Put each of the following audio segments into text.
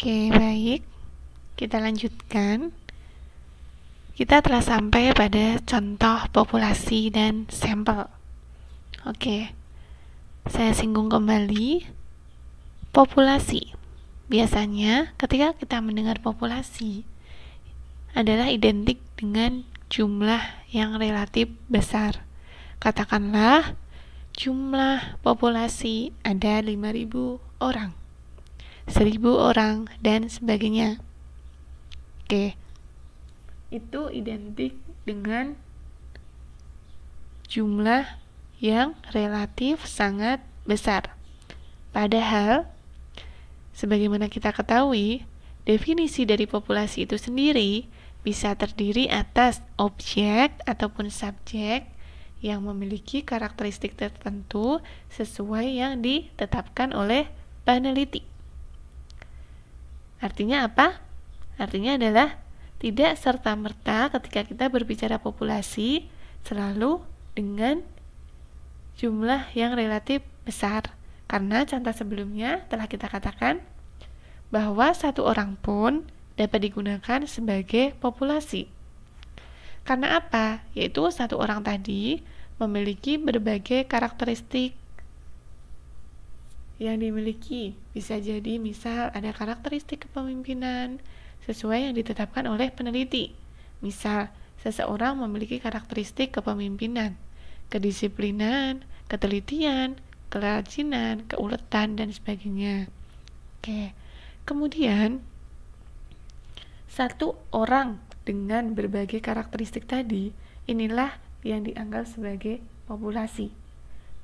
Oke, baik. Kita lanjutkan. Kita telah sampai pada contoh populasi dan sampel. Oke, saya singgung kembali. Populasi. Biasanya ketika kita mendengar populasi adalah identik dengan jumlah yang relatif besar. Katakanlah jumlah populasi ada 5.000 orang, 1.000 orang, dan sebagainya. Oke, itu identik dengan jumlah yang relatif sangat besar. Padahal, sebagaimana kita ketahui, definisi dari populasi itu sendiri bisa terdiri atas objek ataupun subjek yang memiliki karakteristik tertentu sesuai yang ditetapkan oleh peneliti. Artinya apa? Artinya adalah tidak serta-merta ketika kita berbicara populasi selalu dengan jumlah yang relatif besar. Karena contoh sebelumnya telah kita katakan bahwa satu orang pun dapat digunakan sebagai populasi. Karena apa? Yaitu satu orang tadi memiliki berbagai karakteristik yang dimiliki. Bisa jadi misal ada karakteristik kepemimpinan sesuai yang ditetapkan oleh peneliti. Misal, seseorang memiliki karakteristik kepemimpinan, kedisiplinan, ketelitian, kerajinan, keuletan, dan sebagainya. Oke. Kemudian, satu orang dengan berbagai karakteristik tadi, inilah yang dianggap sebagai populasi.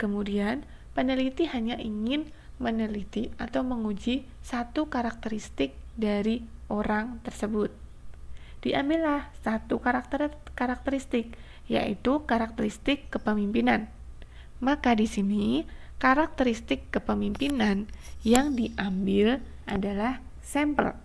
Kemudian, peneliti hanya ingin meneliti atau menguji satu karakteristik dari orang tersebut. Diambillah satu karakteristik, yaitu karakteristik kepemimpinan. Maka di sini karakteristik kepemimpinan yang diambil adalah sampel.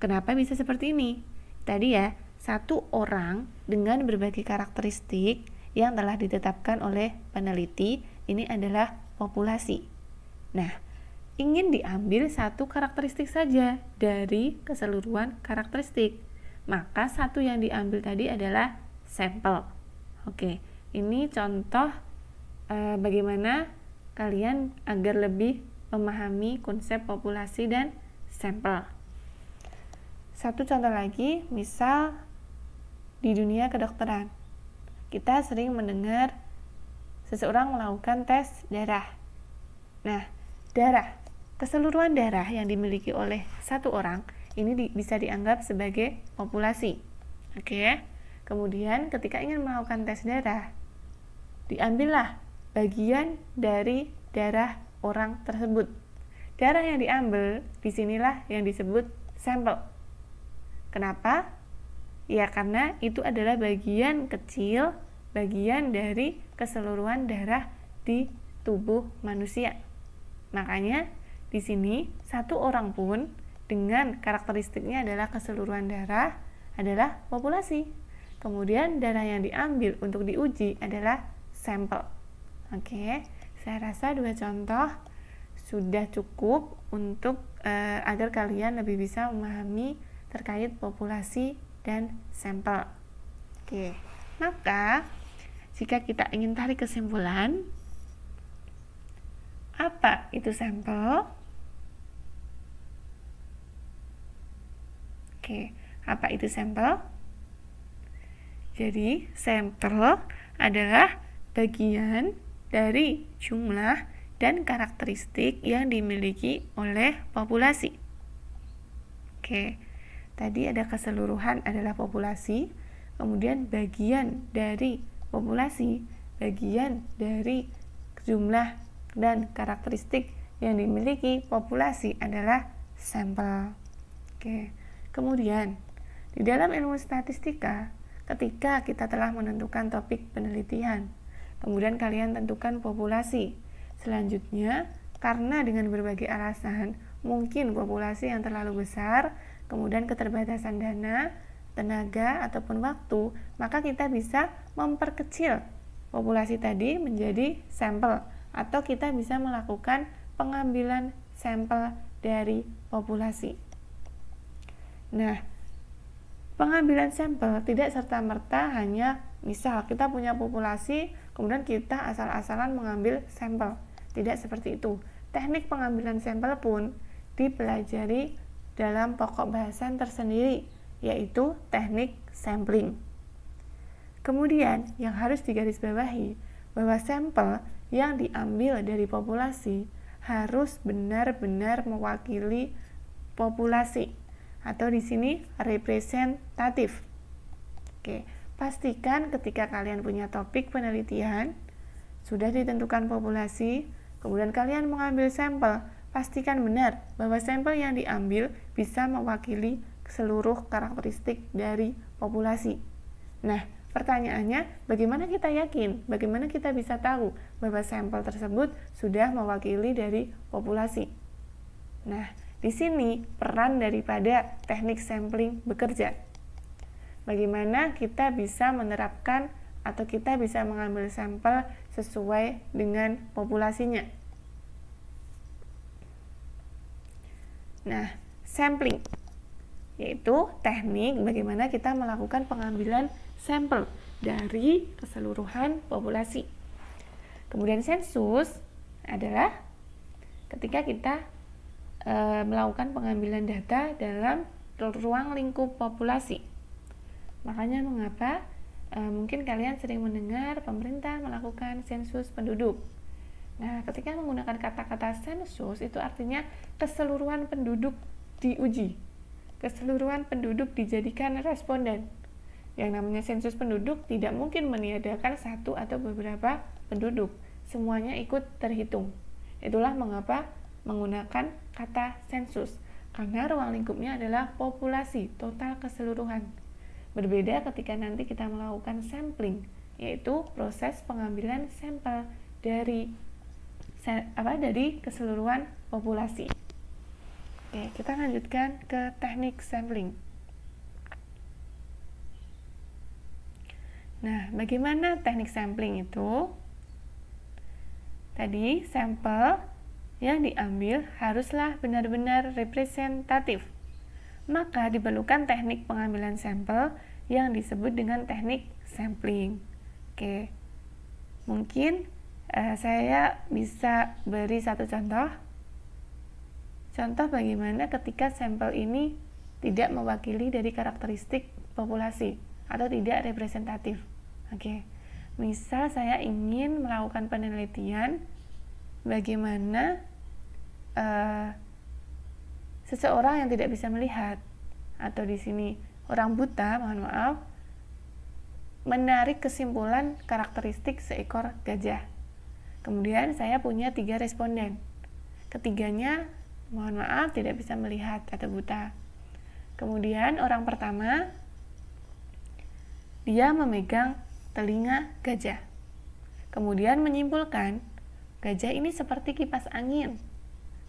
Kenapa bisa seperti ini? Tadi ya, satu orang dengan berbagai karakteristik yang telah ditetapkan oleh peneliti, ini adalah populasi. Nah, ingin diambil satu karakteristik saja dari keseluruhan karakteristik. Maka satu yang diambil tadi adalah sampel. Oke, ini contoh bagaimana kalian agar lebih memahami konsep populasi dan sampel. Satu contoh lagi, misal di dunia kedokteran, kita sering mendengar seseorang melakukan tes darah. Nah, keseluruhan darah yang dimiliki oleh satu orang ini bisa dianggap sebagai populasi. Oke. Kemudian ketika ingin melakukan tes darah, diambillah bagian dari darah orang tersebut. Darah yang diambil disinilah yang disebut sampel. Kenapa? Ya karena itu adalah bagian kecil, bagian dari keseluruhan darah di tubuh manusia. Makanya di sini satu orang pun dengan karakteristiknya adalah keseluruhan darah adalah populasi. Kemudian darah yang diambil untuk diuji adalah sampel. Oke, saya rasa dua contoh sudah cukup untuk agar kalian lebih bisa memahami terkait populasi dan sampel. Oke, maka jika kita ingin tarik kesimpulan, apa itu sampel? Oke, apa itu sampel? Jadi, sampel adalah bagian dari jumlah dan karakteristik yang dimiliki oleh populasi. Oke, tadi ada keseluruhan adalah populasi, kemudian bagian dari populasi, bagian dari jumlah dan karakteristik yang dimiliki populasi adalah sampel. Oke, kemudian di dalam ilmu statistika, ketika kita telah menentukan topik penelitian, kemudian kalian tentukan populasi. Selanjutnya, karena dengan berbagai alasan, mungkin populasi yang terlalu besar, kemudian keterbatasan dana, tenaga, ataupun waktu, maka kita bisa memperkecil populasi tadi menjadi sampel, atau kita bisa melakukan pengambilan sampel dari populasi. Nah, pengambilan sampel tidak serta-merta hanya misal kita punya populasi, kemudian kita asal-asalan mengambil sampel. Tidak seperti itu. Teknik pengambilan sampel pun dipelajari dalam pokok bahasan tersendiri, yaitu teknik sampling. Kemudian, yang harus digarisbawahi bahwa sampel yang diambil dari populasi harus benar-benar mewakili populasi, atau di sini representatif. Oke, pastikan ketika kalian punya topik penelitian, sudah ditentukan populasi, kemudian kalian mengambil sampel, pastikan benar bahwa sampel yang diambil bisa mewakili seluruh karakteristik dari populasi. Nah, pertanyaannya, bagaimana kita yakin, bagaimana kita bisa tahu bahwa sampel tersebut sudah mewakili dari populasi? Nah, di sini peran daripada teknik sampling bekerja. Bagaimana kita bisa menerapkan atau kita bisa mengambil sampel sesuai dengan populasinya. Nah, sampling yaitu teknik bagaimana kita melakukan pengambilan sampel dari keseluruhan populasi. Kemudian sensus adalah ketika kita melakukan pengambilan data dalam ruang lingkup populasi. Makanya mengapa mungkin kalian sering mendengar pemerintah melakukan sensus penduduk. Nah, ketika menggunakan kata-kata sensus itu artinya keseluruhan penduduk diuji, keseluruhan penduduk dijadikan responden. Yang namanya sensus penduduk tidak mungkin meniadakan satu atau beberapa penduduk, semuanya ikut terhitung. Itulah mengapa menggunakan kata sensus, karena ruang lingkupnya adalah populasi total keseluruhan. Berbeda ketika nanti kita melakukan sampling, yaitu proses pengambilan sampel dari keseluruhan populasi. Oke, kita lanjutkan ke teknik sampling. Nah, bagaimana teknik sampling itu? Tadi sampel yang diambil haruslah benar-benar representatif. Maka diperlukan teknik pengambilan sampel yang disebut dengan teknik sampling. Oke, mungkin saya bisa beri satu contoh. Contoh bagaimana ketika sampel ini tidak mewakili dari karakteristik populasi atau tidak representatif. Oke, misal saya ingin melakukan penelitian bagaimana seseorang yang tidak bisa melihat, atau di sini orang buta, mohon maaf, menarik kesimpulan karakteristik seekor gajah. Kemudian saya punya 3 responden. Ketiganya, mohon maaf, tidak bisa melihat atau buta. Kemudian orang pertama, dia memegang telinga gajah. Kemudian menyimpulkan, gajah ini seperti kipas angin,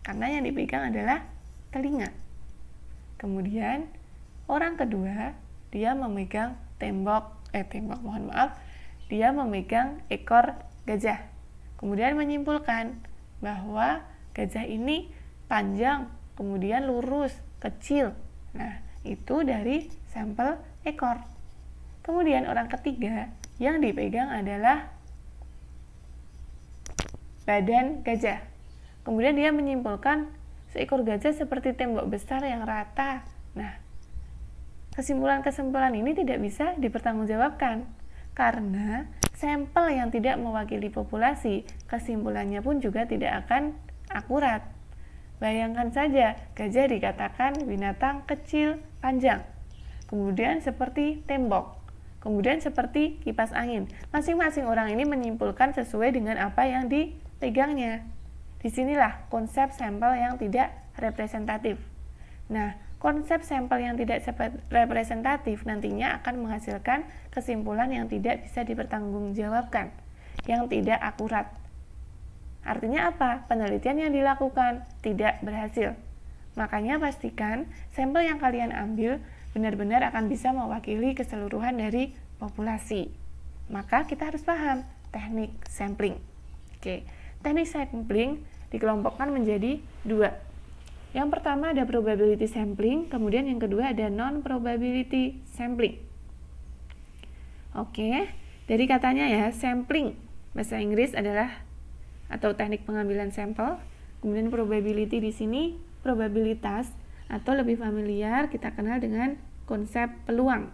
karena yang dipegang adalah telinga. Kemudian orang kedua, dia memegang dia memegang ekor gajah. Kemudian menyimpulkan bahwa gajah ini panjang, kemudian lurus, kecil. Nah, itu dari sampel ekor. Kemudian orang ketiga, yang dipegang adalah badan gajah. Kemudian dia menyimpulkan seekor gajah seperti tembok besar yang rata. Nah, kesimpulan-kesimpulan ini tidak bisa dipertanggungjawabkan karena sampel yang tidak mewakili populasi, kesimpulannya pun juga tidak akan akurat. Bayangkan saja, gajah dikatakan binatang kecil, panjang, kemudian seperti tembok, kemudian seperti kipas angin. Masing-masing orang ini menyimpulkan sesuai dengan apa yang dipegangnya. Disinilah konsep sampel yang tidak representatif. Nah, konsep sampel yang tidak representatif nantinya akan menghasilkan kesimpulan yang tidak bisa dipertanggungjawabkan, yang tidak akurat. Artinya apa? Penelitian yang dilakukan tidak berhasil. Makanya pastikan sampel yang kalian ambil benar-benar akan bisa mewakili keseluruhan dari populasi. Maka kita harus paham teknik sampling. Oke, teknik sampling dikelompokkan menjadi 2. Yang pertama ada probability sampling, kemudian yang kedua ada non-probability sampling. Oke, dari katanya ya, sampling bahasa Inggris adalah atau teknik pengambilan sampel. Kemudian probability di sini probabilitas atau lebih familiar kita kenal dengan konsep peluang.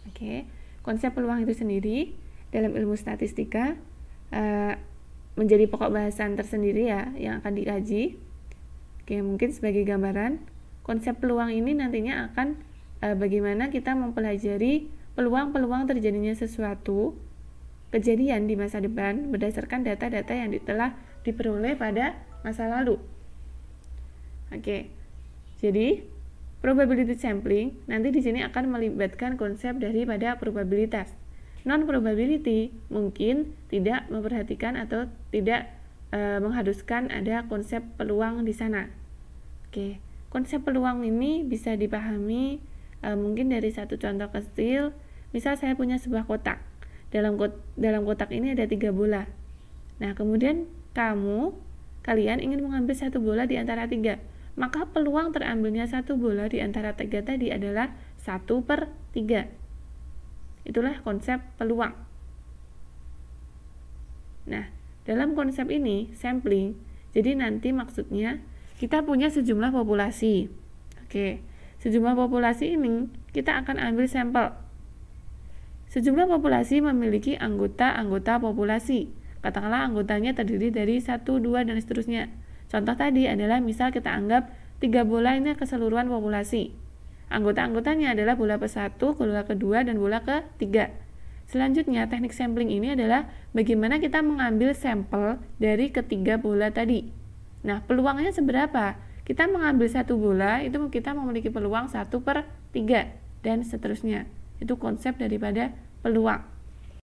Oke, konsep peluang itu sendiri dalam ilmu statistika menjadi pokok bahasan tersendiri ya yang akan dikaji. Oke, mungkin sebagai gambaran, konsep peluang ini nantinya akan bagaimana kita mempelajari peluang-peluang terjadinya sesuatu kejadian di masa depan berdasarkan data-data yang telah diperoleh pada masa lalu. Oke, jadi probability sampling nanti di sini akan melibatkan konsep daripada probabilitas. Non-probability mungkin tidak memperhatikan atau tidak mengharuskan ada konsep peluang di sana. Oke, konsep peluang ini bisa dipahami mungkin dari satu contoh kecil. Misal saya punya sebuah kotak. Dalam kotak ini ada 3 bola. Nah, kemudian kalian ingin mengambil satu bola di antara 3. Maka peluang terambilnya satu bola di antara 3 tadi adalah 1/3. Itulah konsep peluang. Nah, dalam konsep ini, sampling, jadi nanti maksudnya kita punya sejumlah populasi. Oke, sejumlah populasi ini kita akan ambil sampel. Sejumlah populasi memiliki anggota-anggota populasi. Katakanlah anggotanya terdiri dari 1, 2, dan seterusnya. Contoh tadi adalah misal kita anggap 3 bola ini keseluruhan populasi. Anggota-anggotanya adalah bola ke-1, bola ke-2, dan bola ke-3. Selanjutnya, teknik sampling ini adalah bagaimana kita mengambil sampel dari ketiga bola tadi. Nah, peluangnya seberapa? Kita mengambil satu bola, itu kita memiliki peluang 1/3, dan seterusnya. Itu konsep daripada peluang.